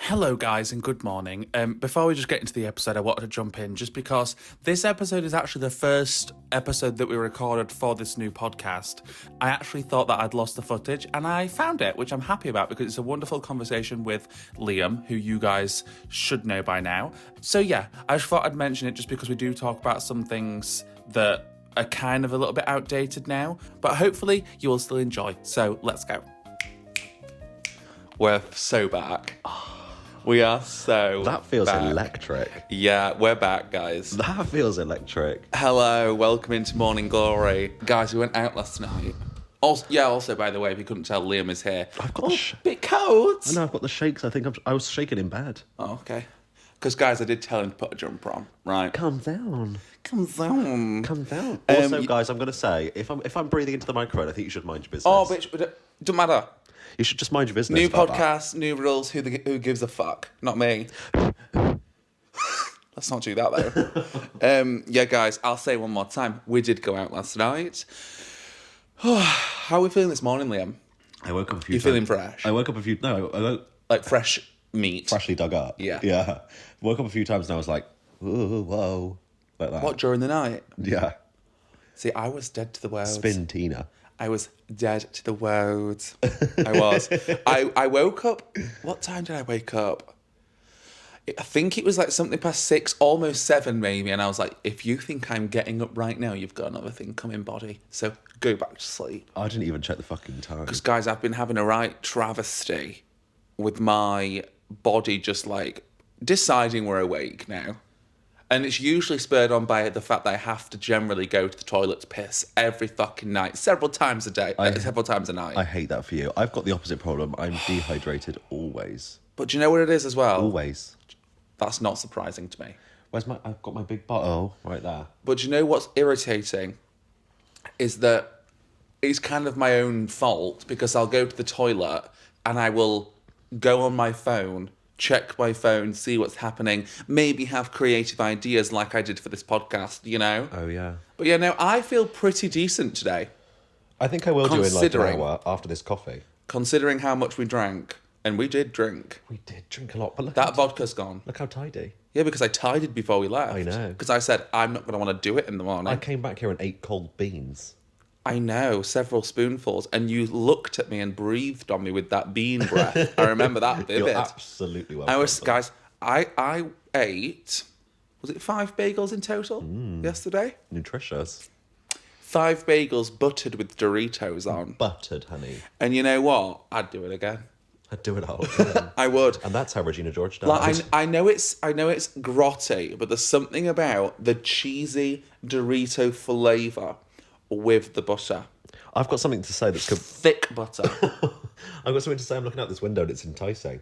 Hello guys and good morning. Before we just get into the episode, I wanted to jump in just because this episode is actually the first episode that we recorded for this new podcast. I actually thought that I'd lost the footage and I found it, which I'm happy about because it's a wonderful conversation with Liam, who you guys should know by now. So yeah, I just thought I'd mention it just because we do talk about some things that are kind of a little bit outdated now, but hopefully you will still enjoy. So let's go. We're so back. We are so That feels back. electric. Yeah, we're back, guys. That feels electric. Hello, welcome into Morning Glory. Guys, we went out last night. Also, by the way, if you couldn't tell, Liam is here. I've got bit cold. I know, I've got the shakes. I think I was shaking in bed. Oh, okay. Because, guys, I did tell him to put a jumper on, right? Calm down. Calm down. Calm down. Also, guys, I'm going to say, if I'm breathing into the microphone, I think you should mind your business. Oh, bitch, but it don't matter. You should just mind your business. New about podcast, new rules. Who gives a fuck? Not me. Let's not do that though. Yeah, guys, I'll say one more time. We did go out last night. How are we feeling this morning, Liam? I woke up a few You times. feeling fresh? I woke up a few... No, I woke... Like fresh meat. Freshly dug up. Yeah. Yeah. Woke up a few times and I was like, ooh, whoa. Like that. What, during the night? Yeah. See, I was dead to the world. Spin Tina. I was dead to the world. I was. I woke up... What time did I wake up? I think it was like something past 6, almost 7 maybe. And I was like, if you think I'm getting up right now, you've got another thing coming, body. So go back to sleep. I didn't even check the fucking time. Because, guys, I've been having a right travesty with my body just like deciding we're awake now. And it's usually spurred on by the fact that I have to generally go to the toilet to piss every fucking night, several times a day, several times a night. I hate that for you. I've got the opposite problem. I'm dehydrated always. But do you know what it is as well? Always. That's not surprising to me. I've got my big bottle right there. But do you know what's irritating? Is that it's kind of my own fault because I'll go to the toilet and I will go on my phone, check my phone, see what's happening, maybe have creative ideas like I did for this podcast, you know? Oh, yeah. But yeah, no, I feel pretty decent today, I think I will do in like an hour after this coffee. considering how much we drank. And we did drink. We did drink a lot, but look That vodka's gone. look how tidy. Yeah, because I tidied before we left. I know. Because I said, I'm not going to want to do it in the morning. I came back here and ate cold beans. I know, several spoonfuls. And you looked at me and breathed on me with that bean breath. I remember that vivid. You're absolutely welcome. Guys, I ate, was it 5 bagels in total yesterday? Nutritious. 5 bagels buttered with Doritos on. Buttered, honey. And you know what? I'd do it again. I'd do it all again. I would. And that's how Regina George died. Like, I know it's grotty, but there's something about the cheesy Dorito flavour with the butter. I've got something to say that's... Thick butter. I've got something to say. I'm looking out this window and it's enticing.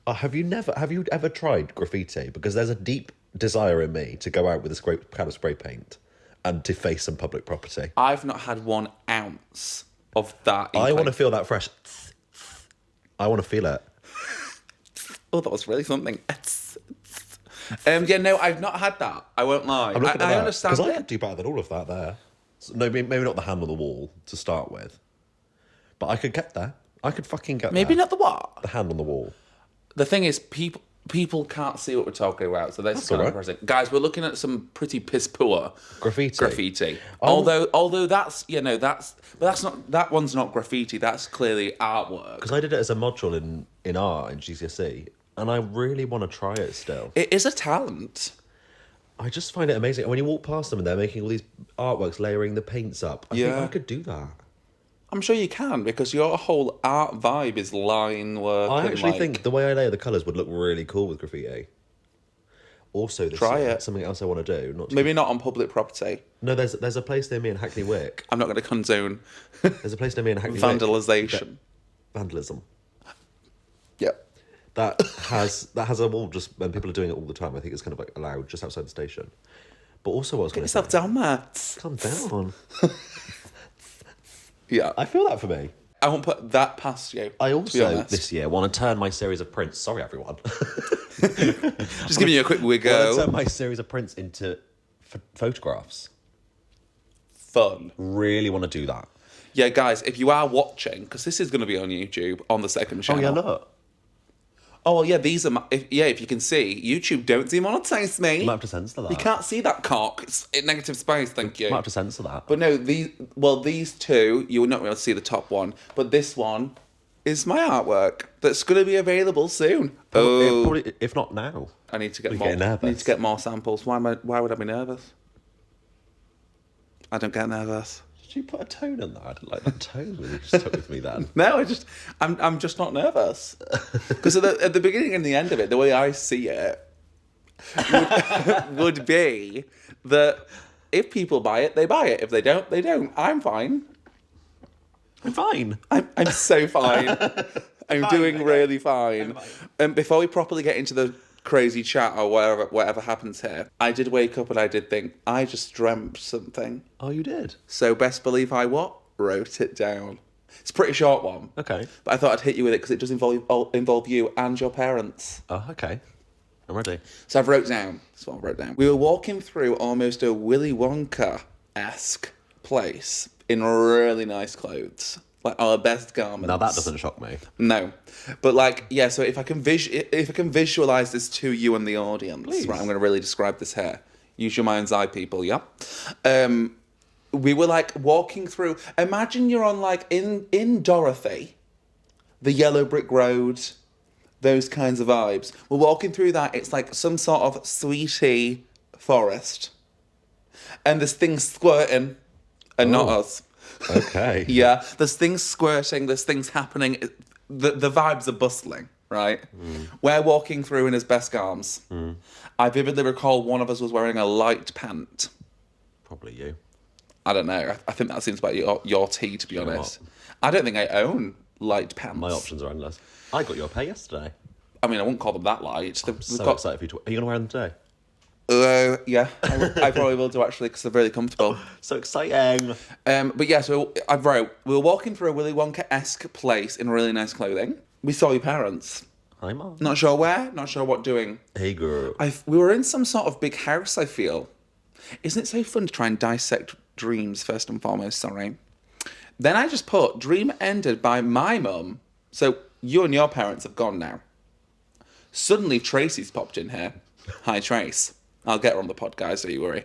Have you ever tried graffiti? Because there's a deep desire in me to go out with a can of spray paint and deface some public property. I've not had 1 ounce of that. I want to feel that fresh... I want to feel it. Oh, that was really something. Yeah, no, I've not had that. I won't lie. I'm looking at I that, understand because I it. could do better than all of that there. So, no, maybe not the hand on the wall to start with, but I could get there. I could fucking get Maybe there. not the what? The hand on the wall. The thing is, people can't see what we're talking about, so that's kind of depressing. Guys, we're looking at some pretty piss poor Graffiti. Although that's that one's not graffiti. That's clearly artwork. Because I did it as a module in art in GCSE, and I really want to try it still. It is a talent. I just find it amazing. And when you walk past them and they're making all these artworks, layering the paints up, I think I could do that. I'm sure you can, because your whole art vibe is line work. I actually think the way I layer the colours would look really cool with graffiti. Also, Try it. Something else I want to do. Maybe not on public property. No, there's a place near me in Hackney Wick. I'm not going to condone There's a place near me in Hackney Wick. vandalisation. Vandalism. Yep. That has a wall just when people are doing it all the time. I think it's kind of like allowed just outside the station. But also, what I was going to say. Get yourself down, Matt. Calm down. Yeah. I feel that for me. I won't put that past you. I to be also honest. this year want to turn my series of prints. Sorry, everyone. Just giving you a quick I want to wiggle. turn my series of prints into photographs. Fun. Really want to do that. Yeah, guys, if you are watching, because this is going to be on YouTube on the second channel. Oh yeah, look. Oh, well, yeah, these are my... if you can see, YouTube don't demonetize me. You might have to censor that. You can't see that cock. It's in negative space, thank you. You might have to censor that. But no, these two, you will not be able to see the top one. But this one is my artwork that's going to be available soon. Probably, if not now. I need to get You're more. getting nervous. I need to get more samples. Why would I be nervous? I don't get nervous. Did you put a tone in that? I didn't like that tone when you just took with me then. No, I'm just not nervous. Because at the beginning and the end of it, the way I see it would be that if people buy it, they buy it. If they don't, they don't. I'm fine. I'm fine. I'm so fine. I'm doing really fine. Before we properly get into the crazy chat or whatever happens here, I did wake up and I did think, I just dreamt something. Oh, you did? So best believe I what? Wrote it down. It's a pretty short one. Okay. But I thought I'd hit you with it because it does involve you and your parents. Oh, okay. I'm ready. So I've wrote down. That's what I wrote down. We were walking through almost a Willy Wonka-esque place in really nice clothes. Like our best garments. Now that doesn't shock me. No, but like, yeah. So if I can visualize this to you and the audience, Please. right? I'm going to really describe this here. Use your mind's eye, people. Yeah. We were like walking through. Imagine you're on like in Dorothy, the yellow brick road, those kinds of vibes. We're walking through that. It's like some sort of sweetie forest, and there's things squirting, and not us. Okay. Yeah, there's things squirting, there's things happening. The vibes are bustling, right? We're walking through in his best garms. I vividly recall one of us was wearing a light pant. Probably you. I don't know. I think that seems about your tea, to be honest. I don't think I own light pants. My options are endless. I got your pair yesterday. I mean, I wouldn't call them that light. So excited for you to... Are you going to wear them today? Yeah, I probably will do actually because they're really comfortable. So exciting. But yeah, so I wrote, we were walking through a Willy Wonka-esque place in really nice clothing. We saw your parents. Hi, Mom. Not sure where, not sure what doing. Hey, girl. We were in some sort of big house, I feel. Isn't it so fun to try and dissect dreams, first and foremost, sorry. Then I just put, dream ended by my mum. So you and your parents have gone now. Suddenly Tracy's popped in here. Hi, Trace. I'll get her on the pod, guys, don't you worry.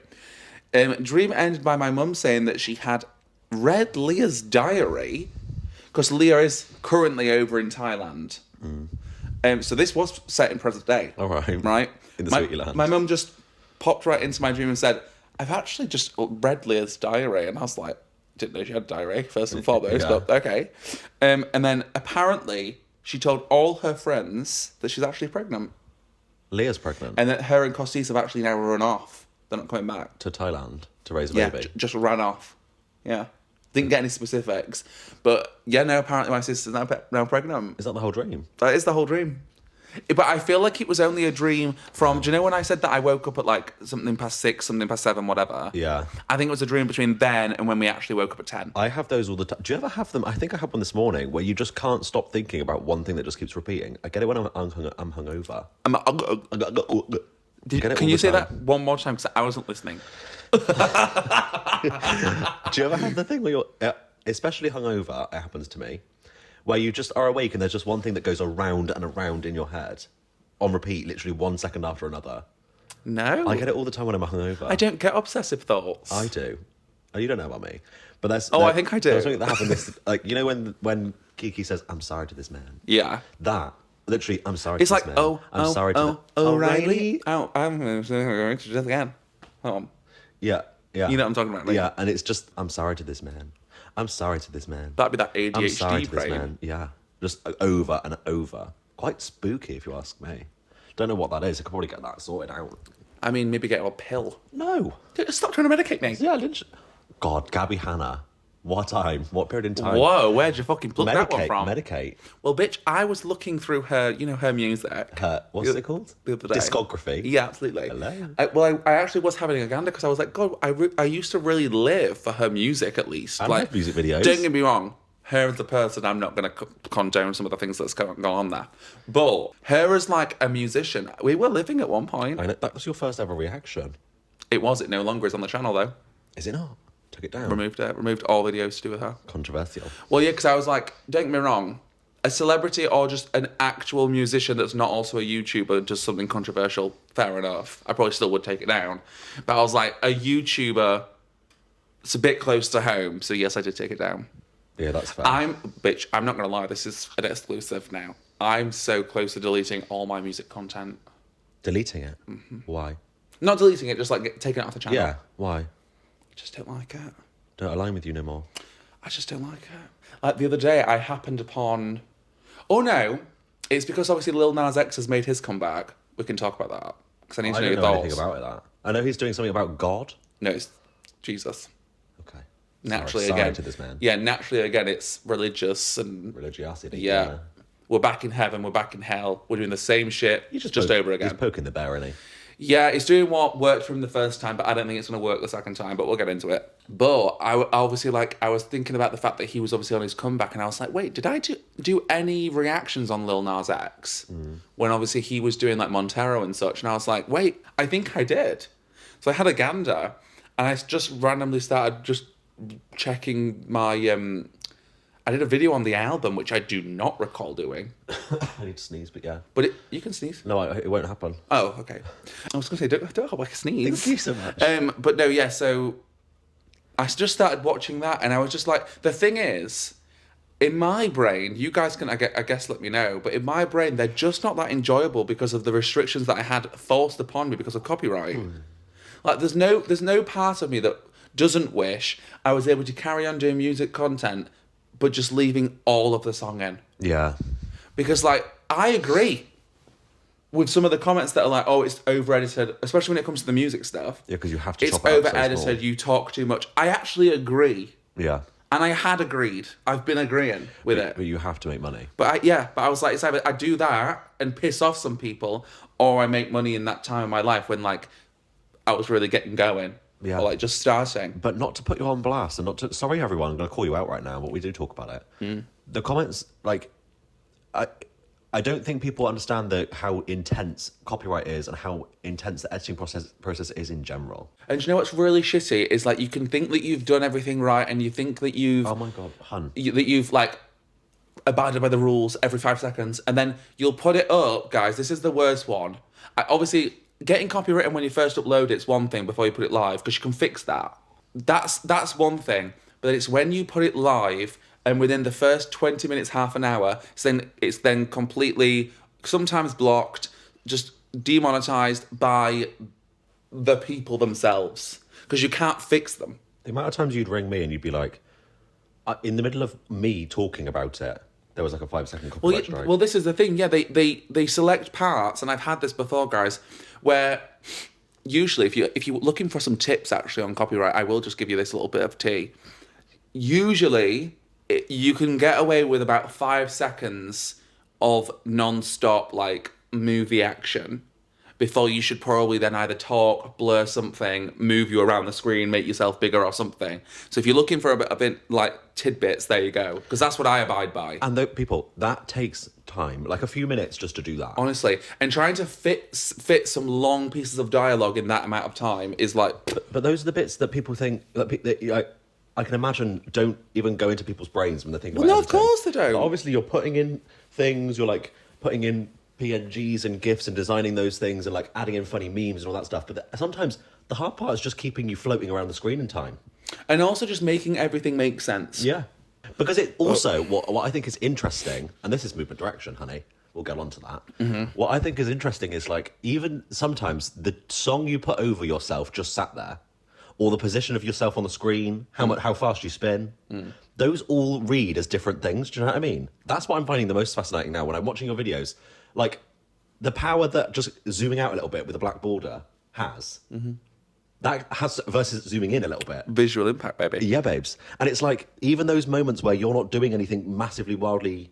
Dream ended by my mum saying that she had read Leah's diary, because Leah is currently over in Thailand. So this was set in present day. All right. Right? In the sweetie land. My mum just popped right into my dream and said, I've actually just read Leah's diary. And I was like, didn't know she had a diary, first and foremost, Yeah. but okay. And then apparently she told all her friends that she's actually pregnant. Leah's pregnant. And that her and Costis have actually now run off. They're not coming back. To Thailand to raise a Yeah, baby. just ran off. Yeah. Didn't get any specifics. But yeah, no, apparently my sister's now pregnant. Is that the whole dream? That is the whole dream. But I feel like it was only a dream from... Do you know when I said that I woke up at like something past 6, something past 7, whatever? Yeah. I think it was a dream between then and when we actually woke up at 10. I have those all the time. Do you ever have them? I think I had one this morning where you just can't stop thinking about one thing that just keeps repeating. I get it when I'm hungover. Can you say that one more time? Because I wasn't listening. Do you ever have the thing where you're, especially hungover, it happens to me, where you just are awake and there's just one thing that goes around and around in your head on repeat, literally 1 second after another? No. I get it all the time when I'm hungover. I don't get obsessive thoughts. I do. Oh, you don't know about me. But that's... Oh, I think I do. There was something that happened this... Like, you know when Kiki says, I'm sorry to this man? Yeah. That... Literally, I'm sorry It's to like, this man. I'm sorry to... O'Reilly? Oh, I'm going to do it again. Hold on. Yeah. You know what I'm talking about, right? Yeah, and it's just, I'm sorry to this man. I'm sorry to this man. That'd be that ADHD I'm sorry to this brain. man. Yeah. Just over and over. Quite spooky, if you ask me. Don't know what that is. I could probably get that sorted out. I mean, maybe get a pill. No. Stop trying to medicate me. Yeah, didn't you? God, Gabby Hanna. What time? What period in time? Whoa, where'd you fucking pluck that one from? Medicate. Well, bitch, I was looking through her, her music. What's it called? The other day. Discography. Yeah, absolutely. Hello. I actually was having a gander because I was like, God, I used to really live for her music at least. I like, love music videos. Don't get me wrong. Her as a person, I'm not going to condone some of the things that's going on there. But her as like a musician, we were living at one point. I know, that was your first ever reaction. It was. It no longer is on the channel though. Is it not? Took it down. Removed it. Removed all videos to do with her. Controversial. Well, yeah, because I was like, don't get me wrong. a celebrity or just an actual musician that's not also a YouTuber does something controversial, fair enough. I probably still would take it down. But I was like, a YouTuber, it's a bit close to home, so yes, I did take it down. Yeah, that's fair. I'm not going to lie, this is an exclusive now. I'm so close to deleting all my music content. Deleting it? Why? Not deleting it, just like taking it off the channel. Yeah, why? I just don't like it. Don't align with you no more. I just don't like it. Like the other day, I happened upon... Oh no, it's because obviously Lil Nas X has made his comeback. We can talk about that. Because I need to know your don't know thoughts. anything about that. I know he's doing something about God. No, it's Jesus. Okay. Naturally Sorry again. to this man. Yeah, naturally again, it's religious and... Religiosity. Yeah. We're back in heaven, we're back in hell. We're doing the same shit, just over again. He's poking the bear, isn't he? Yeah, he's doing what worked for him the first time, but I don't think it's going to work the second time, but we'll get into it. But I obviously, I was thinking about the fact that he was obviously on his comeback, and I was like, wait, did I do any reactions on Lil Nas X? When obviously he was doing, like, Montero and such, and I was like, wait, I think I did. So I had a gander, and I just randomly started just checking my... I did a video on the album, which I do not recall doing. I need to sneeze, but yeah. But you can sneeze. No, it won't happen. Oh, okay. I was going to say, don't have like a sneeze. Thank you so much. But no, yeah, so I just started watching that, and I was just like, the thing is, in my brain, you guys can, I guess, let me know, but in my brain, they're just not that enjoyable because of the restrictions that I had forced upon me because of copyright. Like, there's no part of me that doesn't wish I was able to carry on doing music content but just leaving all of the song in. Yeah. Because, like, I agree with some of the comments that are like, oh, it's over-edited, especially when it comes to the music stuff. Yeah, because you have to It's chop it up so over-edited, small. you talk too much. I actually agree. Yeah. And I had agreed. I've been agreeing with it. But you have to make money. But I was like, it's either I do that and piss off some people, or I make money in that time of my life when, like, I was really getting going. Yeah. Or, like, just starting. But not to put you on blast and not to... Sorry, everyone, I'm going to call you out right now, but we do talk about it. The comments, like... I don't think people understand how intense copyright is and how intense the editing process is in general. And do you know what's really shitty is, like, you can think that you've done everything right and you think that you've... Oh, my God, hun. That you've, like, abided by the rules every 5 seconds, and then you'll put it up, guys, this is the worst one. Obviously... Getting copywritten when you first upload it's one thing before you put it live, because you can fix that. That's one thing. But it's when you put it live and within the first 20 minutes, half an hour, it's then completely, sometimes blocked, just demonetized by the people themselves. Because you can't fix them. The amount of times you'd ring me and you'd be like, in the middle of me talking about it, there was like a 5-second copyright strike. Well, this is the thing. Yeah, they select parts, and I've had this before, guys, where usually if you're looking for some tips actually on copyright, I will just give you this little bit of tea. Usually, you can get away with about 5 seconds of non-stop, like, movie action before you should probably then either talk, blur something, move you around the screen, make yourself bigger or something. So if you're looking for a bit like tidbits, there you go. Because that's what I abide by. And people, that takes time, like a few minutes just to do that. Honestly. And trying to fit some long pieces of dialogue in that amount of time is like... But those are the bits that people think... that I can imagine don't even go into people's brains when they're thinking about no, editing. of course they don't. But obviously, you're putting in things, you're like putting in PNGs and GIFs and designing those things and like adding in funny memes and all that stuff. But sometimes the hard part is just keeping you floating around the screen in time. And also just making everything make sense. Yeah. Because it also, what I think is interesting, and this is movement direction, honey, we'll get on to that. Mm-hmm. What I think is interesting is like, even sometimes the song you put over yourself just sat there, or the position of yourself on the screen, how fast you spin, those all read as different things. Do you know what I mean? That's what I'm finding the most fascinating now when I'm watching your videos. Like, the power that just zooming out a little bit with a black border has, that has versus zooming in a little bit. Visual impact, baby. Yeah, babes. And it's like, even those moments where you're not doing anything massively wildly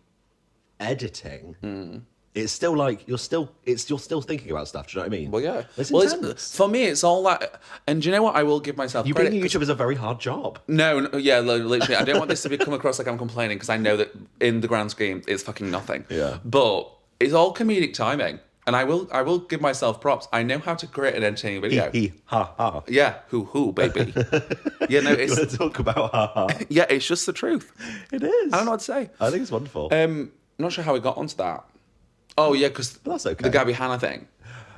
editing, it's still like, you're still thinking about stuff. Do you know what I mean? Well, yeah. It's well, intense. for me, it's all that. And do you know what? I will give myself credit. Being a YouTuber is a very hard job. No, yeah, literally. I don't want this to come across like I'm complaining, because I know that in the grand scheme, it's fucking nothing. Yeah. But it's all comedic timing. And I will give myself props. I know how to create an entertaining video. Ha ha. Yeah, hoo, baby. Yeah, no, it's... You want to talk about ha ha? Yeah, it's just the truth. It is. I don't know what to say. I think it's wonderful. not sure how we got onto that. Oh, yeah, because that's okay. the Gabby Hanna thing.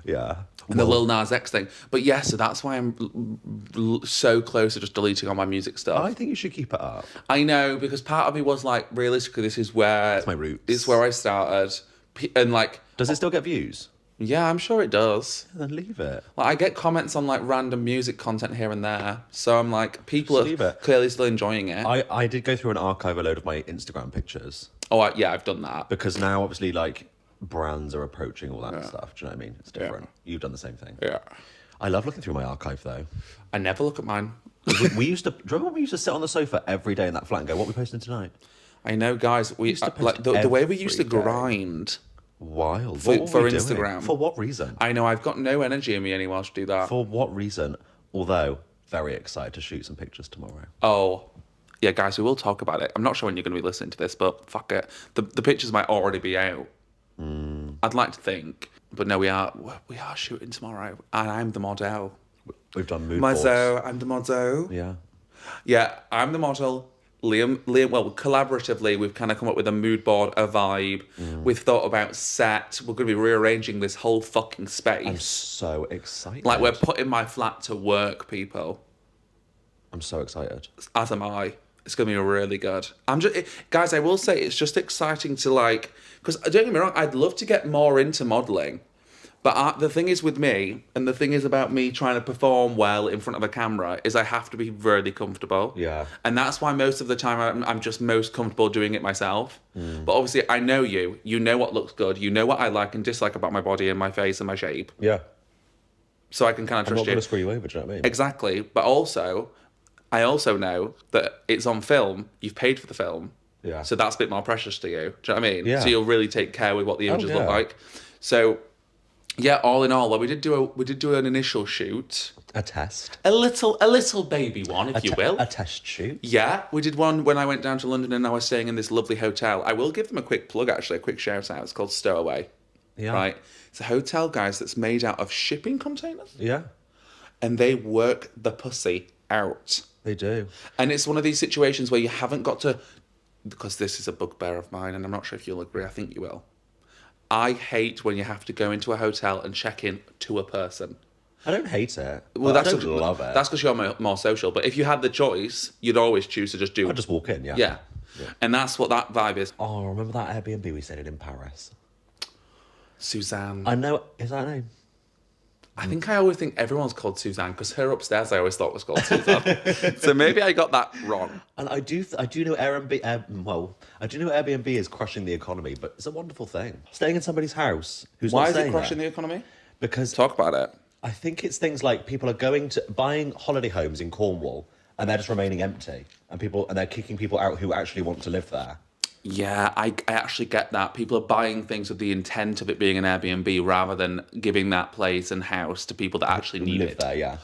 Yeah. And the Lil Nas X thing. But yeah, so that's why I'm so close to just deleting all my music stuff. I think you should keep it up. I know, because part of me was like, realistically, this is where... It's my roots. It's where I started. And like... Does it still get views? Yeah, I'm sure it does. Then leave it. Like, I get comments on like random music content here and there. So I'm like, people Just are clearly still enjoying it. I did go through and archive a load of my Instagram pictures. Oh, yeah, I've done that. Because now, obviously, like, brands are approaching all that stuff. Do you know what I mean? It's different. Yeah. You've done the same thing. Yeah. I love looking through my archive, though. I never look at mine. we used to... Do you remember when we used to sit on the sofa every day in that flat and go, what are we posting tonight? I know, guys. We used to post like the way we every used to day. grind... Wild. For What were we doing? Instagram. For what reason? I know, I've got no energy in me anymore to do that. For what reason? Although, very excited to shoot some pictures tomorrow. Oh, yeah, guys, we will talk about it. I'm not sure when you're going to be listening to this, but fuck it. The pictures might already be out. I'd like to think. But no, we are shooting tomorrow. And I'm the model. We've done mood boards. I'm the model. Yeah. Yeah, I'm the model. Liam, well, collaboratively, we've kind of come up with a mood board, a vibe. We've thought about set. We're going to be rearranging this whole fucking space. I'm so excited. Like, we're putting my flat to work, people. I'm so excited. As am I. It's going to be really good. Guys, I will say, it's just exciting to, like... Because, don't get me wrong, I'd love to get more into modelling. But the thing is with me, and the thing is about me trying to perform well in front of a camera, is I have to be really comfortable. Yeah. And that's why most of the time I'm just most comfortable doing it myself. But obviously, I know you. You know what looks good. You know what I like and dislike about my body and my face and my shape. Yeah. So I can kind of I'm trust not going you. to screw you over, do you know what I mean? Exactly. But also, I also know that it's on film. You've paid for the film. Yeah. So that's a bit more precious to you. Do you know what I mean? Yeah. So you'll really take care with what the images look yeah. like. So... Yeah, all in all, we did do an initial shoot. A test. A little baby one, if you will. A test shoot. Yeah, we did one when I went down to London and I was staying in this lovely hotel. I will give them a quick plug, actually, a quick shout out. It's called Stowaway. Yeah. Right? It's a hotel, guys, that's made out of shipping containers. Yeah. And they work the pussy out. They do. And it's one of these situations where you haven't got to... Because this is a bugbear of mine, and I'm not sure if you'll agree. I think you will. I hate when you have to go into a hotel and check in to a person. I don't hate it. Well, I don't love it. That's because you're more social. But if you had the choice, you'd always choose to just do... I'd just walk in, yeah. Yeah. And that's what that vibe is. Oh, remember that Airbnb we stayed in Paris? Suzanne. I know. Is that her name? I think I always think everyone's called Suzanne because her upstairs I always thought was called Suzanne. So maybe I got that wrong. And I do know Airbnb. I do know Airbnb is crushing the economy, but it's a wonderful thing. Staying in somebody's house who's Why not is it staying crushing there. the economy? Because Talk about it. I think it's things like people are buying holiday homes in Cornwall and they're just remaining empty, and they're kicking people out who actually want to live there. Yeah, I actually get that. People are buying things with the intent of it being an Airbnb rather than giving that place and house to people that actually need Live it. there, yeah.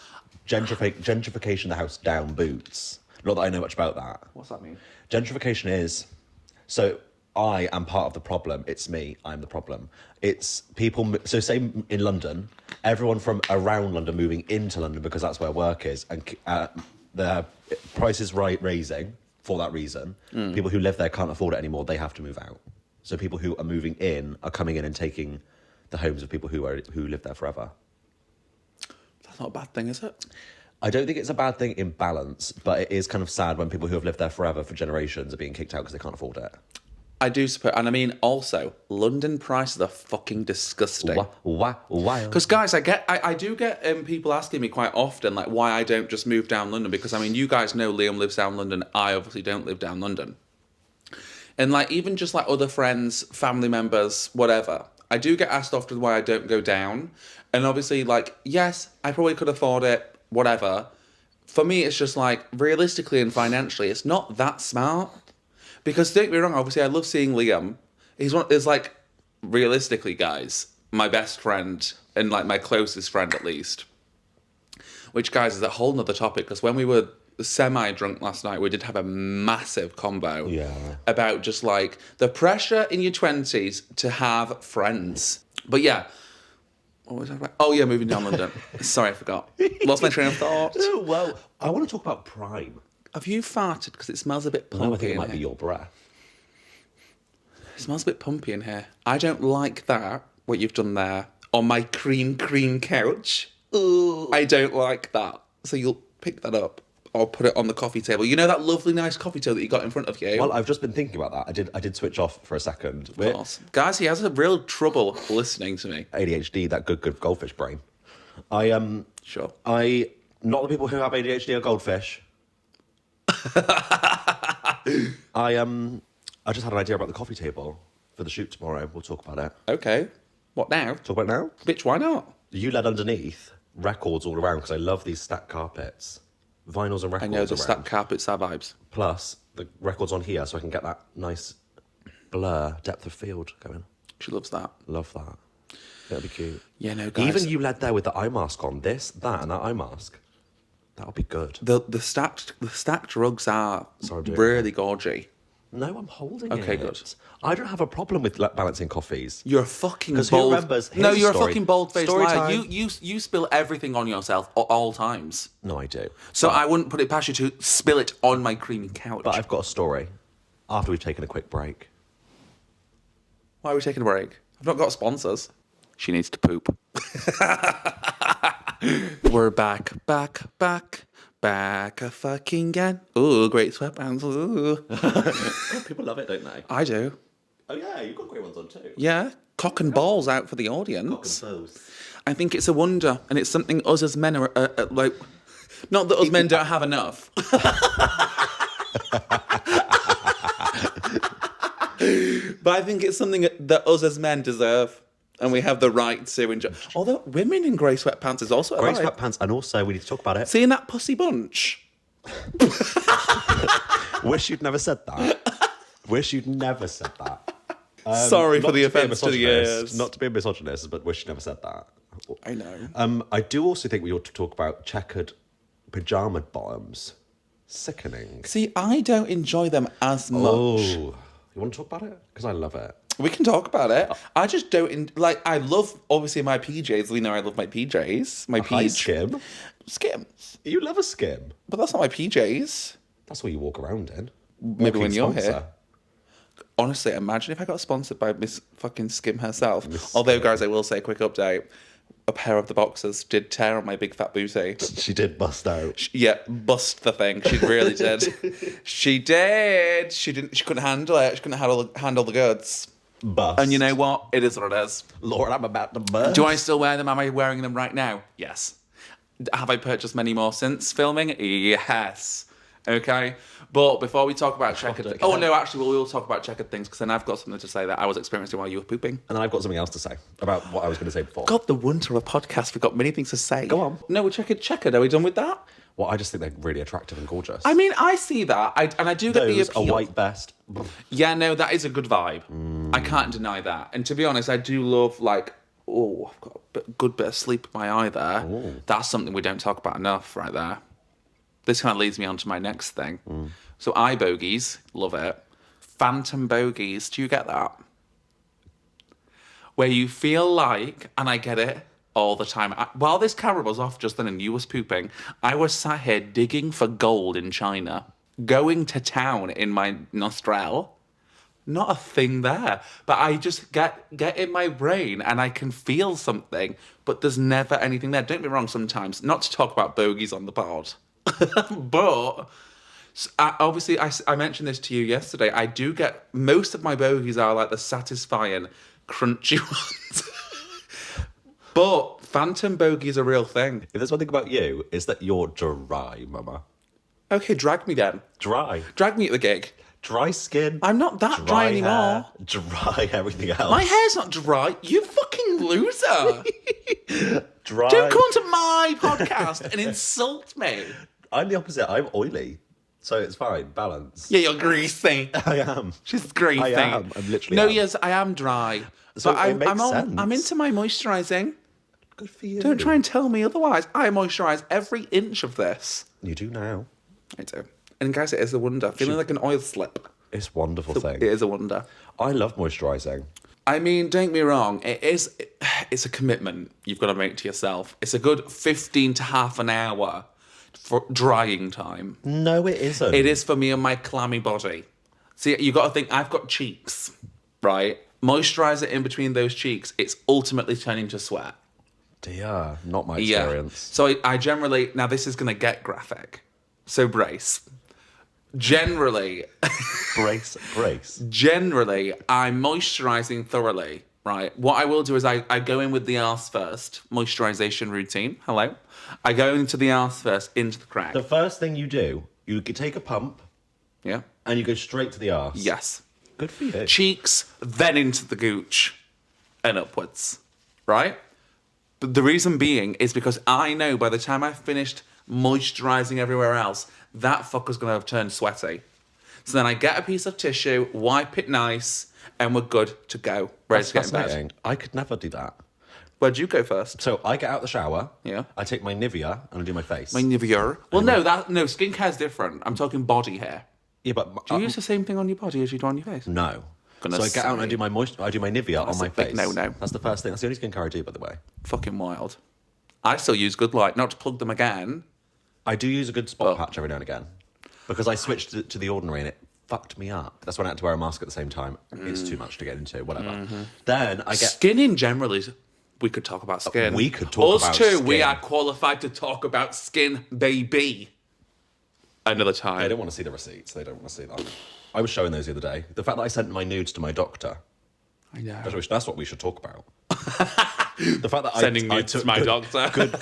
Gentrification the house down boots. Not that I know much about that. What's that mean? Gentrification is... So I am part of the problem. It's me. I'm the problem. It's people... So say in London, everyone from around London moving into London because that's where work is, and the price is raising for that reason. People who live there can't afford it anymore. They have to move out. So people who are moving in are coming in and taking the homes of people who live there forever. That's not a bad thing, is it? I don't think it's a bad thing in balance, but it is kind of sad when people who have lived there forever for generations are being kicked out because they can't afford it. I do suppose, and I mean, also, London prices are fucking disgusting. Wow. Because, guys, I do get people asking me quite often, like, why I don't just move down London. Because, I mean, you guys know Liam lives down London. I obviously don't live down London. And, like, even just, like, other friends, family members, whatever, I do get asked often why I don't go down. And, obviously, like, yes, I probably could afford it, whatever. For me, it's just, like, realistically and financially, it's not that smart. Because don't get me wrong, obviously I love seeing Liam. He's like, realistically, guys, my best friend and like my closest friend at least. Which, guys, is a whole nother topic because when we were semi-drunk last night, we did have a massive combo about just like the pressure in your 20s to have friends. But yeah, what was I talking about? Oh yeah, moving down London. Sorry, I forgot. Lost my train of thought. Well, I want to talk about Prime. Have you farted? Because it smells a bit punky. No, I think it might be your breath. It smells a bit pumpy in here. I don't like that, what you've done there, on my cream couch. Ooh. I don't like that. So you'll pick that up or put it on the coffee table. You know that lovely, nice coffee table that you got in front of you? Well, I've just been thinking about that. I did switch off for a second. Of course. Guys, he has a real trouble listening to me. ADHD, that good goldfish brain. Sure. Not the people who have ADHD are goldfish. I just had an idea about the coffee table for the shoot tomorrow. We'll talk about it. Okay. What now? Talk about it now? Bitch, why not? You led underneath records all around because I love these stacked carpets. Vinyls and records I know the around. stacked carpets are vibes. Plus, the records on here so I can get that nice blur, depth of field going. She loves that. Love that. That'll be cute. Yeah, no, guys. Even you led there with the eye mask on. This, that, and that eye mask. That'll be good. The stacked rugs are Sorry, really gorgy. No, I'm holding it. Okay, good. I don't have a problem with balancing coffees. You're a fucking Because bold... who remembers... No, here's you're a story. fucking bold-faced Story liar. time. You spill everything on yourself at all times. No, I do. So I wouldn't put it past you to spill it on my creamy couch. But I've got a story after we've taken a quick break. Why are we taking a break? I've not got sponsors. She needs to poop. We're back a fucking again. Ooh, great sweatpants. Ooh. People love it, don't they? I do. Oh, yeah, you've got great ones on too. Yeah, cock and balls out for the audience. Cock and balls. I think it's a wonder, and it's something us as men are like. Not that us men don't have enough. But I think it's something that us as men deserve, and we have the right to enjoy. Although women in grey sweatpants is also Grey a vibe. sweatpants, and also we need to talk about it. Seeing that pussy bunch. Wish you'd never said that. Wish you'd never said that. Sorry for Not the to be a offence to the misogynist, ears. Not to be a misogynist, but wish you never said that. I know. I do also think we ought to talk about checkered pyjama bottoms. Sickening. See, I don't enjoy them as much. Oh, you want to talk about it? Because I love it. We can talk about it. I just don't I love obviously my PJs. We know I love my PJs. My Hi, PJ skim. Skims. You love a skim. But that's not my PJs. That's what you walk around in. Maybe when Walking you're sponsor. here. Honestly, imagine if I got sponsored by Miss fucking Skim herself. Miss Although, Skim. guys, I will say, quick update. A pair of the boxers did tear on my big fat booty. She did bust out. Yeah, bust the thing. She really did. She did. She didn't. She couldn't handle it. She couldn't handle the goods. Bust. And you know what? It is what it is. Lord, I'm about to bust. Do I still wear them? Am I wearing them right now? Yes. Have I purchased many more since filming? Yes. Okay. But before we talk about checkered... okay. Oh, no, actually, we'll talk about checkered things because then I've got something to say that I was experiencing while you were pooping. And then I've got something else to say about what I was going to say before. God, the wonder of a podcast. We've got many things to say. Go on. No, we're checkered. Are we done with that? Well, I just think they're really attractive and gorgeous. I mean, I see that. And I do get the Those, appeal. a white vest. Yeah, no, that is a good vibe. I can't deny that. And to be honest, I do love, like, oh, I've got a good bit of sleep in my eye there. Ooh. That's something we don't talk about enough right there. This kind of leads me on to my next thing. So eye bogies, love it. Phantom bogies, do you get that? Where you feel like, and I get it all the time. While this camera was off just then and you was pooping, I was sat here digging for gold in China, going to town in my nostril. Not a thing there. But I just get in my brain and I can feel something, but there's never anything there. Don't be wrong sometimes. Not to talk about bogies on the pod. But obviously, I mentioned this to you yesterday. I do get... Most of my bogies are like the satisfying, crunchy ones. But phantom bogey is a real thing. If there's one thing about you, it's that you're dry, mama. Okay, drag me then. Dry. Drag me at the gig. Dry skin. I'm not that dry anymore. Hair, dry everything else. My hair's not dry. You fucking loser. Dry. Don't come onto my podcast and insult me. I'm the opposite. I'm oily. So it's fine. Balance. Yeah, you're greasy. I am. She's greasy. I am. I'm literally No, am. yes, I am dry. So but it makes sense. I'm into my moisturising. Good for you. Don't try and tell me otherwise. I moisturise every inch of this. You do now. I do. And guys, it is a wonder. Feeling like an oil slip. It's a wonderful thing. It is a wonder. I love moisturising. I mean, don't get me wrong. It's a commitment you've got to make to yourself. It's a good 15 to half an hour for drying time. No, it isn't. It is for me and my clammy body. See, you got to think, I've got cheeks. right, moisturiser in between those cheeks, it's ultimately turning to sweat. Dear, not my experience. So I generally, now this is going to get graphic, so brace. Generally, Generally, I'm moisturising thoroughly, right? What I will do is I go in with the arse first, moisturisation routine. Hello. I go into the arse first, into the crack. The first thing you do, you take a pump. Yeah. And you go straight to the arse. Yes. Good for you. Cheeks, then into the gooch, and upwards, right? But the reason being is because I know by the time I've finished moisturising everywhere else, that fucker's going to have turned sweaty. So then I get a piece of tissue, wipe it nice, and we're good to go. Ready to get in bed. I could never do that. Where'd you go first? So I get out the shower. Yeah. I take my Nivea and I do my face. My Nivea? Well, no, skincare's different. I'm talking body hair. Yeah, but do you use the same thing on your body as you do on your face? No. So I get out and I do my Nivea on my face. No. That's the first thing. That's the only skincare I do, by the way. Fucking wild. I still use Good Light, not to plug them again. I do use a good spot patch every now and again. Because I switched to The Ordinary and it fucked me up. That's when I had to wear a mask at the same time. It's too much to get into, whatever. Mm-hmm. Then I get... Skin in general is... We could talk about skin. We could talk about skin. Us two, skin. we are qualified to talk about skin, baby. Another time. They don't want to see the receipts. They don't want to see that. I was showing those the other day. The fact that I sent my nudes to my doctor. I know. That's what we should talk about. The fact that Sending nudes to my doctor. Good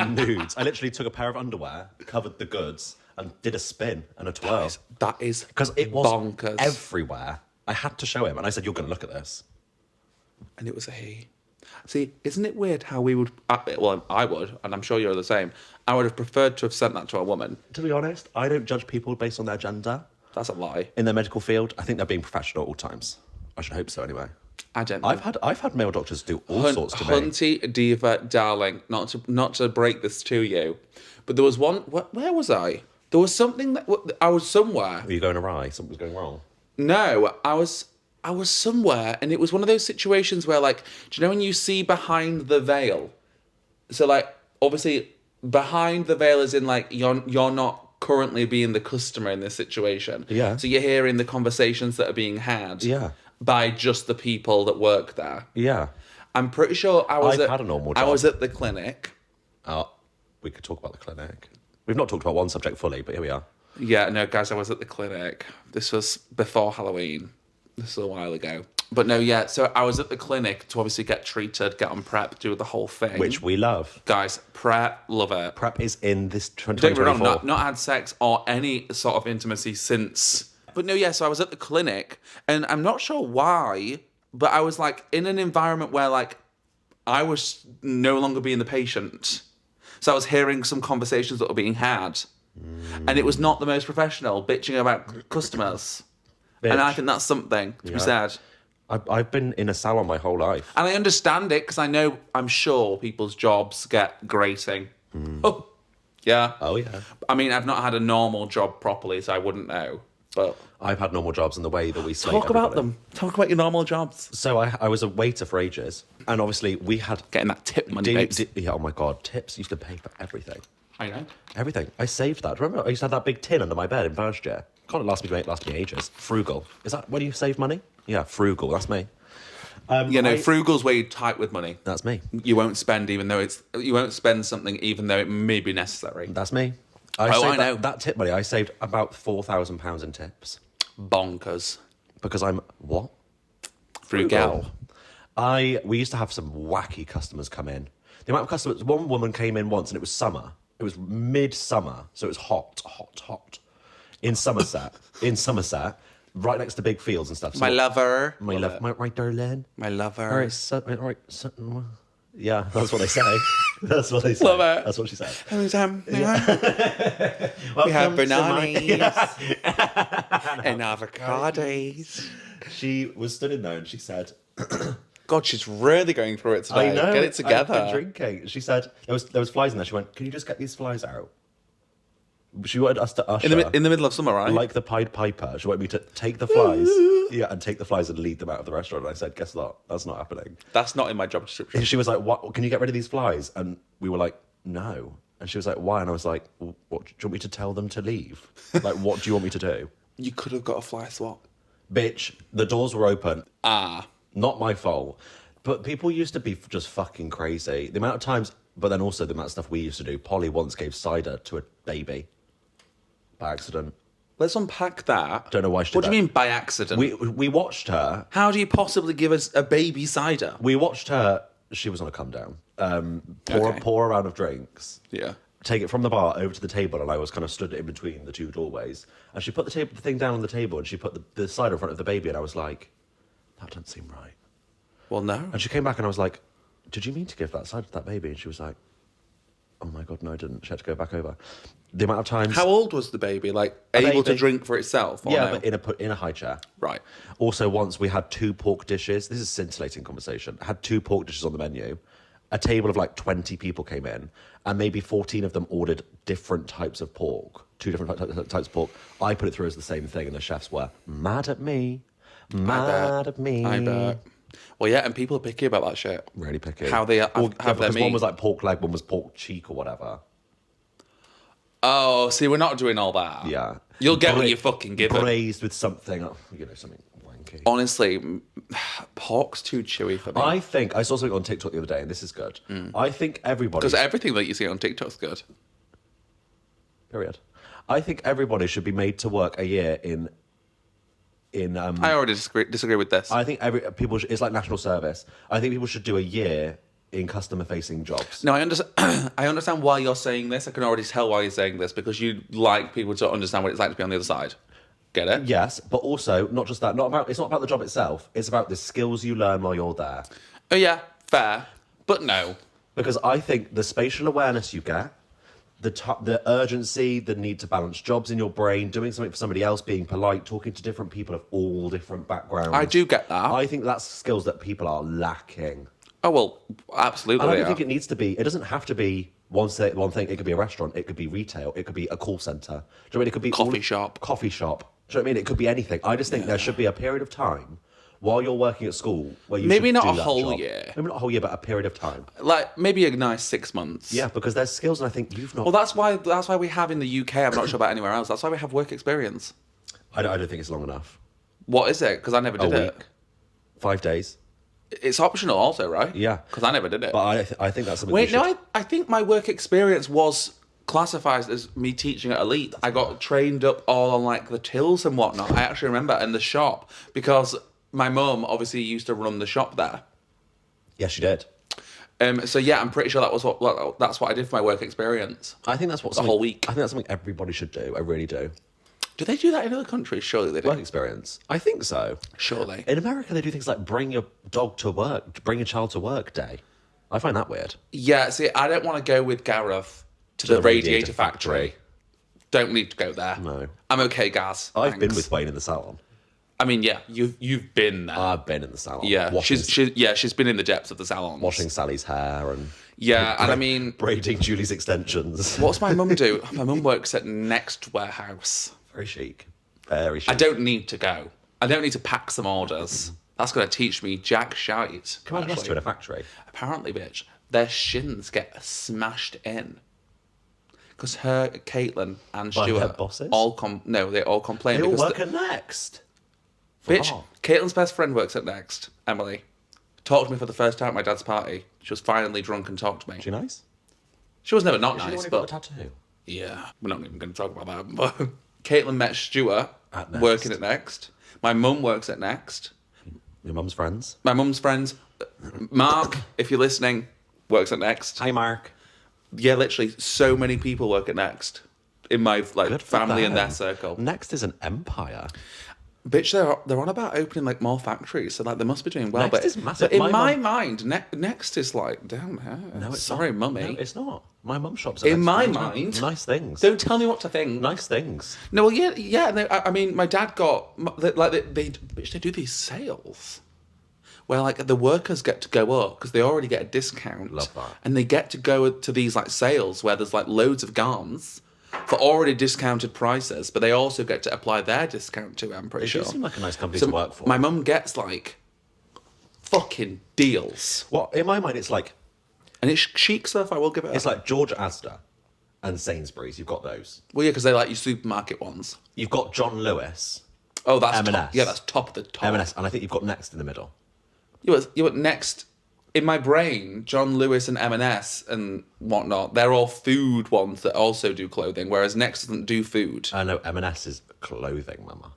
nudes. I literally took a pair of underwear, covered the goods, and did a spin and a twirl. That is because it was bonkers. Everywhere. I had to show him, and I said, "You're going to look at this." And it was a he. See, isn't it weird how we would... Well, I would, and I'm sure you're the same. I would have preferred to have sent that to a woman. To be honest, I don't judge people based on their gender. That's a lie. In their medical field, I think they're being professional at all times. I should hope so, anyway. I don't know. I've had male doctors do all sorts to me. Hunty, diva, darling, not to break this to you, but there was one... Where was I? There was something that... I was somewhere. Were you going awry? Something was going wrong? No, I was somewhere, and it was one of those situations where, like, do you know when you see behind the veil? So, like, obviously, behind the veil is in, like, you're not currently being the customer in this situation. Yeah. So you're hearing the conversations that are being had. Yeah. By just the people that work there. Yeah. I'm pretty sure I've had a normal job. I was at the clinic. Oh, we could talk about the clinic. We've not talked about one subject fully, but here we are. Yeah, no, guys, I was at the clinic. This was before Halloween. This was a while ago. But no, yeah, so I was at the clinic to obviously get treated, get on PrEP, do the whole thing. Which we love. Guys, PrEP, love it. PrEP is in this 2024. Don't get me wrong, not had sex or any sort of intimacy since. But no, yeah, so I was at the clinic, and I'm not sure why, but I was, like, in an environment where, like, I was no longer being the patient. So I was hearing some conversations that were being had. And it was not the most professional, bitching about customers. Bitch. And I think that's something to be said. I've been in a salon my whole life. And I understand it, because I'm sure people's jobs get grating. Oh, yeah. Oh, yeah. I mean, I've not had a normal job properly, so I wouldn't know. But I've had normal jobs in the way that we slate talk about everybody. them. Talk about your normal jobs. So I was a waiter for ages, and obviously we had getting that tip money. Babes. Yeah, oh my god, tips used to pay for everything. I know everything. I saved that. Remember, I used to have that big tin under my bed in first year. Can't last me ages. Frugal. Is that when you save money? Yeah, frugal. That's me. Frugal's where you tight with money. That's me. You won't spend you won't spend something even though it may be necessary. That's me. I know. That tip money, I saved about £4,000 in tips. Bonkers. Because I'm what? Frugal. We used to have some wacky customers come in. The amount of customers, one woman came in once and it was summer. It was mid-summer, so it was hot. In Somerset, right next to big fields and stuff. So my lover. My darling. My lover. All right, yeah, that's what they say. That's what they say. Love it. That's what she said. We have bananas and avocados. She was stood in there and she said... God, she's really going through it today. I know. Get it together. I've been drinking. She said there was flies in there. She went, "Can you just get these flies out?" She wanted us to usher in the middle of summer, right? Like the Pied Piper. She wanted me to take the flies, and take the flies and lead them out of the restaurant. And I said, "Guess what? That's not happening." That's not in my job description. And she was like, "What? Can you get rid of these flies?" And we were like, "No." And she was like, "Why?" And I was like, "What? Do you want me to tell them to leave? Like, what do you want me to do?" You could have got a fly swap. Bitch, the doors were open. Ah. Not my fault. But people used to be just fucking crazy. The amount of times, but then also the amount of stuff we used to do. Polly once gave cider to a baby by accident. Let's unpack that. Don't know why she did What do that. you mean by accident? We watched her. How do you possibly give us a baby cider? We watched her. She was on a come down. Okay. Pour a round of drinks. Yeah. Take it from the bar over to the table, and I was kind of stood in between the two doorways. And she put the thing down on the table, and she put the cider in front of the baby, and I was like, that doesn't seem right. Well, no. And she came back, and I was like, did you mean to give that cider to that baby? And she was like, oh my God, no, I didn't. She had to go back over. The amount of times... How old was the baby? Like, able to baby. drink for itself? Or Yeah, no? but in a high chair. Right. Also, once we had 2 pork dishes. This is a scintillating conversation. Had 2 pork dishes on the menu. A table of like 20 people came in, and maybe 14 of them ordered different types of pork. 2 different types of pork. I put it through as the same thing, and the chefs were mad at me. Mad at me. I bet. Well, yeah, and people are picky about that shit. Really picky. How they have their because meat. one was like pork leg, one was pork cheek or whatever. Oh, see, we're not doing all that. Yeah. You'll get what you fucking give it. Braised with something, something wanky. Honestly, pork's too chewy for me. I think, I saw something on TikTok the other day, and this is good. I think everybody... Because everything that you see on TikTok's good. Period. I think everybody should be made to work a year in I already disagree with this. I think it's like national service. I think people should do a year in customer facing jobs. No, I understand. I understand why you're saying this. I can already tell why you're saying this because you like people to understand what it's like to be on the other side. Get it? Yes, but also not just that. It's not about the job itself. It's about the skills you learn while you're there. Oh yeah, fair, but no. Because I think the spatial awareness you get, the urgency, the need to balance jobs in your brain, doing something for somebody else, being polite, talking to different people of all different backgrounds. I do get that. I think that's skills that people are lacking. Oh well, absolutely. And I don't think it needs to be. It doesn't have to be one thing. It could be a restaurant. It could be retail. It could be a call center. Do you know what I mean? It could be Coffee shop. Coffee shop. Do you know what I mean? It could be anything. I just think there should be a period of time while you're working at school where you Maybe should not do a that whole job. year. Maybe not a whole year, but a period of time. Like maybe a nice 6 months. Yeah, because there's skills, and I think you've not. Well, that's why we have in the UK. I'm not sure about anywhere else. That's why we have work experience. I don't think it's long enough. What is it? Because I never did a it. week, 5 days. It's optional, also, right? Yeah, Because I never did it. But I think that's something. Wait, no, I think my work experience was classified as me teaching at Elite. I got trained up all on like the tills and whatnot. I actually remember in the shop because my mum obviously used to run the shop there. Yes, you did. So yeah, I'm pretty sure that's what I did for my work experience. I think that's what The whole week. I think that's something everybody should do. I really do. Do they do that in other countries? Surely they do. Work experience. I think so. Surely. In America, they do things like bring your dog to work, bring your child to work day. I find that weird. Yeah, see, I don't want to go with Gareth to the radiator factory. Don't need to go there. No. I'm okay, Gaz. I've Thanks. been with Wayne in the salon. I mean, yeah, you've been there. I've been in the salon. Yeah, washing, she's been in the depths of the salons. washing Sally's hair and Yeah, and I mean, braiding Julie's extensions. what's my mum do? My mum works at Next Warehouse. Very chic. Very chic. I don't need to go. I don't need to pack some orders. That's going to teach me jack shite. Come on, actually. to in a factory. Apparently, bitch, their shins get smashed in. Because her, Caitlin, and By Stuart their bosses? they all complain. They all because work at Next. bitch, Oh. Caitlin's best friend works at Next, Emily. Talked to me for the first time at my dad's party. She was finally drunk and talked to me. Is she nice? She was never not Is she the nice, one who but got a tattoo? yeah, we're not even going to talk about that. But Caitlin met Stuart At Next. working at Next. My mum works at Next. Your mum's friends. My mum's friends, Mark, if you're listening, works at Next. Hi, Mark. Yeah, literally, so many people work at Next in my Good for family and them. their circle. Next is an empire. Bitch, they're on about opening like more factories, so like they must be doing well. Next but is massive. But in My my mind, Next is like down here. No, it's Sorry, not. mummy. No, it's not. My mum shops at In Next my all the time. mind. Nice things. Don't tell me what to think. Nice things. No, well, yeah. No, I mean, my dad got they do these sales where like the workers get to go up because they already get a discount. Love that. And they get to go to these like sales where there's like loads of garns for already discounted prices, but they also get to apply their discount to it. I'm pretty They sure. do seem like a nice company So to work for. my mum gets like fucking deals, Well, in my mind, it's like and it's chic stuff. I will give it. it's like George Asda and Sainsbury's. You've got those. Well, yeah, because they like your supermarket ones. You've got John Lewis. Oh, that's M&S. top. Yeah, that's top of the top. M&S, and I think you've got Next in the middle. You were next in my brain. John Lewis and M&S and whatnot. They're all food ones that also do clothing, whereas Next doesn't do food. I know M&S is clothing, mama.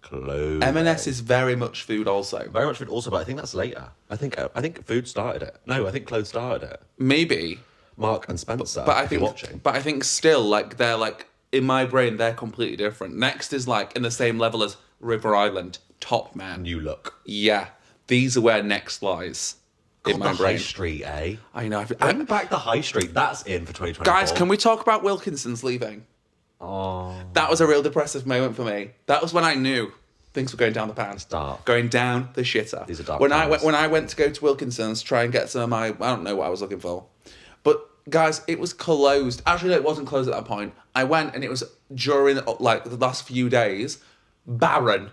Clothing. M&S is very much food also. Very much food also, but I think that's later. I think food started it. No, I think clothes started it. Maybe. Mark and Spencer. But I if you're think, watching. but I think still, like, they're like, in my brain, they're completely different. Next is like in the same level as River Island, Top Man. New look. Yeah, these are where Next lies in my the brain. High Street, eh? I know. Bring back the High Street. That's in for 2024. Guys, can we talk about Wilkinson's leaving? Oh. That was a real depressive moment for me. That was when I knew things were going down the pan. It's dark. Going down the shitter. These are dark when times. I went to go to Wilkinson's to try and get some of my, I don't know what I was looking for, but guys, it was closed. Actually, no, it wasn't closed at that point. I went and it was during like the last few days, barren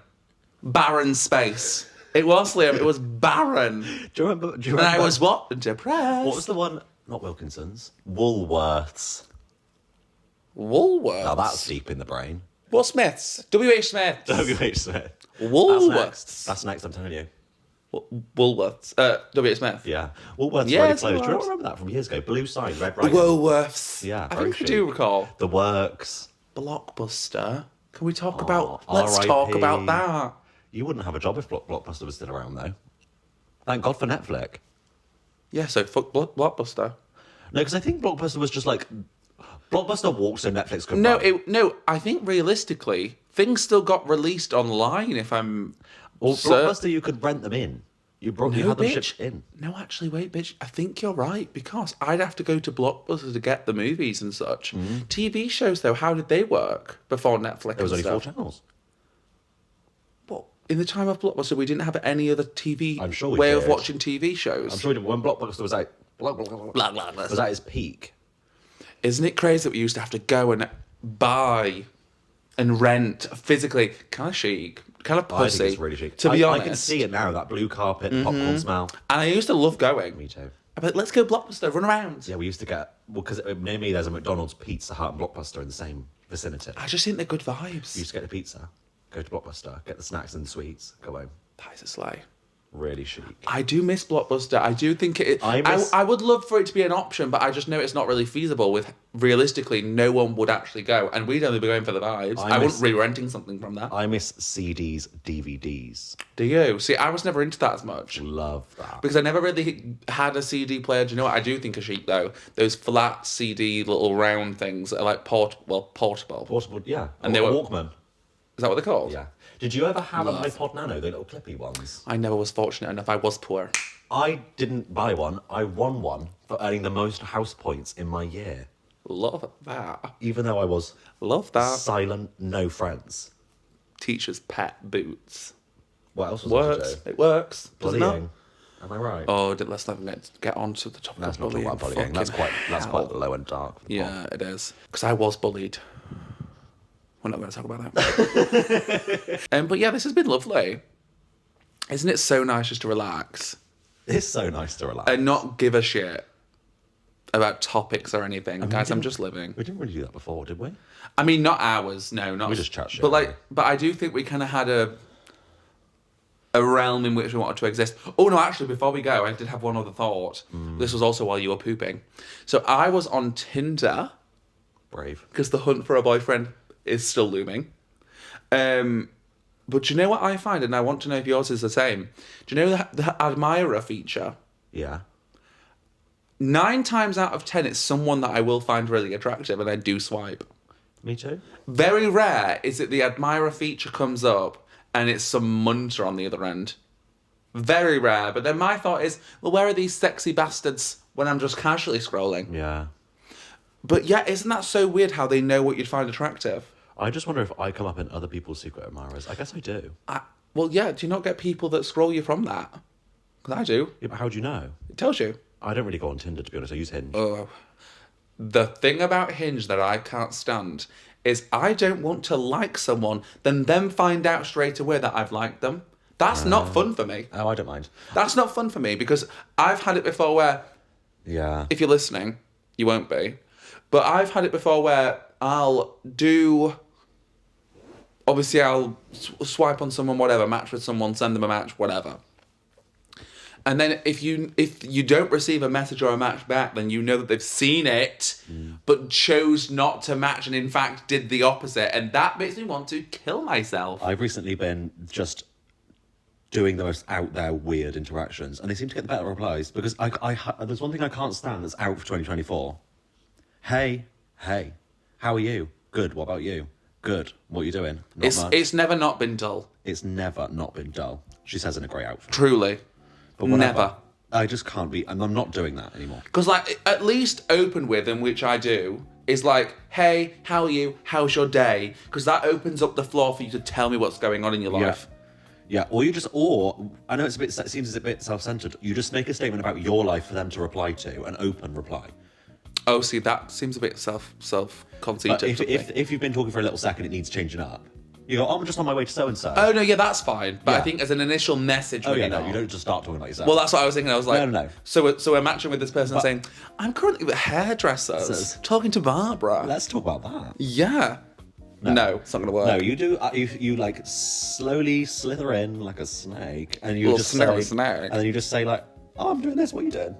space. It was, Liam. It was barren. Do you remember? And I was what? Depressed. What was the one? Not Wilkinson's. Woolworths. Woolworths? Now that's deep in the brain. What Smiths? W.H. Smith. W.H. Smith. Woolworths. That's next, I'm telling you. Woolworths. W.H. Smith. Yeah. Woolworths Yeah, already it's closed. Do you Woolworths. remember that from years ago? Blue sign, red writing. Woolworths. Yeah, I very think I do chic. recall. The Works. Blockbuster. Can we talk about... Let's RIP. talk about that. You wouldn't have a job if Blockbuster was still around, though. Thank God for Netflix. Yeah, so fuck Blockbuster. No, because I think Blockbuster was just like... Blockbuster walked so Netflix could No, no. I think realistically, things still got released online. If I'm, Or Blockbuster, you could rent them in. You had them bitch. shipped in. No, actually, wait, bitch. I think you're right because I'd have to go to Blockbuster to get the movies and such. TV shows, though, how did they work before Netflix? There was only 4 stuff? channels. But in the time of Blockbuster, we didn't have any other TV I'm sure we way of did. watching TV shows. I'm sure when Blockbuster was at was at its peak. Isn't it crazy that we used to have to go and buy and rent physically? Kind of chic, kind of I pussy. think it's really chic. To be honest, I can see it now. That blue carpet, popcorn smell. And I used to love going. Me too. But let's go Blockbuster, run around. Yeah, we used to get because near me there's a McDonald's, Pizza Hut, and Blockbuster in the same vicinity. I just think they're good vibes. We used to get the pizza, go to Blockbuster, get the snacks and the sweets, go home. That is a slay. Really chic. I do miss Blockbuster. I do think it. I would love for it to be an option, but I just know it's not really feasible. With realistically, no one would actually go, and we'd only be going for the vibes. I wouldn't be renting something from that. I miss CDs, DVDs. Do you? See, I was never into that as much. Love that. Because I never really had a CD player. Do you know what I do think are chic though? Those flat CD little round things that are like portable. Portable, yeah. And Or they a were- Walkman. Is that what they're called? Yeah. Did you ever have Love. an iPod Nano, the little clippy ones? I never was fortunate enough. I was poor. I didn't buy one. I won one for earning the most house points in my year. Love that. Even though I was Love that. silent, no friends. Teacher's pet boots. What else was I Works. to do? It works. Doesn't Bullying. it? Am I right? Oh, let's not get on to the topic That's of not talking bullying. about bullying. That's Fucking quite hell. low and dark. Yeah, it is. Because I was bullied. We're not going to talk about that. But yeah, this has been lovely. Isn't it so nice just to relax It's so nice to relax. and not give a shit about topics or anything? Guys, I'm just living. We didn't really do that before, did we? I mean, not ours. No, not. We just chat shit, But really. but I do think we kind of had a realm in which we wanted to exist. Oh no, actually, before we go, I did have one other thought. This was also while you were pooping. So I was on Tinder Brave. because the hunt for a boyfriend is still looming. But do you know what I find, and I want to know if yours is the same. Do you know the admirer feature? Yeah. 9 times out of 10, it's someone that I will find really attractive, and I do swipe. Me too. Very rare is it the admirer feature comes up and it's some munter on the other end. Very rare. But then my thought is, well, where are these sexy bastards when I'm just casually scrolling? Yeah. But yeah, isn't that so weird how they know what you'd find attractive? I just wonder if I come up in other people's secret admirers. I guess I do. Well, yeah, do you not get people that scroll you from that? Because I do. Yeah, but how do you know? It tells you. I don't really go on Tinder, to be honest. I use Hinge. Oh, the thing about Hinge that I can't stand is I don't want to like someone, then them find out straight away that I've liked them. That's not fun for me. Oh, I don't mind. That's not fun for me because I've had it before where, Yeah. if you're listening, you won't be, but I've had it before where I'll do obviously I'll swipe on someone, whatever, match with someone, send them a match, whatever. And then if you don't receive a message or a match back, then you know that they've seen it, but chose not to match and in fact did the opposite. And that makes me want to kill myself. I've recently been just doing the most out there weird interactions, and they seem to get the better replies, because there's one thing I can't stand that's out for 2024. Hey, how are you? Good, what about you? Good, what are you doing? Not much. It's never not been dull. It's never not been dull. She says in a grey outfit. Truly. But whatever. Never. I just can't be, I'm not doing that anymore. Because, like, at least open with, and which I do, is like, hey, how are you? How's your day? Because that opens up the floor for you to tell me what's going on in your life. Yeah, or I know it seems a bit self-centered. You just make a statement about your life for them to reply to, an open reply. Oh, see, that seems a bit self-conceited. But if you've been talking for a little second, it needs changing up. You go, I'm just on my way to so-and-so. Oh, no, yeah, that's fine. But Yeah. I think as an initial message... Oh, yeah, no, you don't just start talking about yourself. Well, that's what I was thinking. I was like... No. So we're matching with this person saying, I'm currently with hairdressers, talking to Barbara. Let's talk about that. Yeah. No, it's not going to work. No, you do. You like slowly slither in like a snake, and you Little just smelly say, snake. and then you just say like, "Oh, I'm doing this. What are you doing?"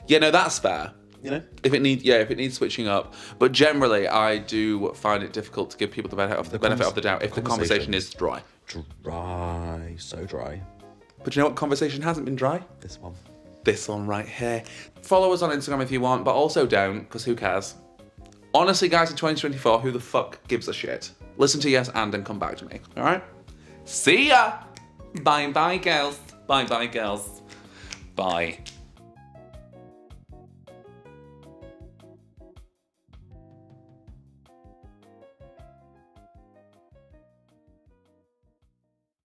Yeah, no, that's fair. You know, if it needs switching up. But generally, I do find it difficult to give people the benefit of the doubt if the conversation is dry. Dry, so dry. But you know what conversation hasn't been dry? This one right here. Follow us on Instagram if you want, but also don't, because who cares? Honestly, guys, in 2024, who the fuck gives a shit? Listen to Yes and come back to me, all right? See ya! Bye-bye, girls. Bye-bye, girls. Bye.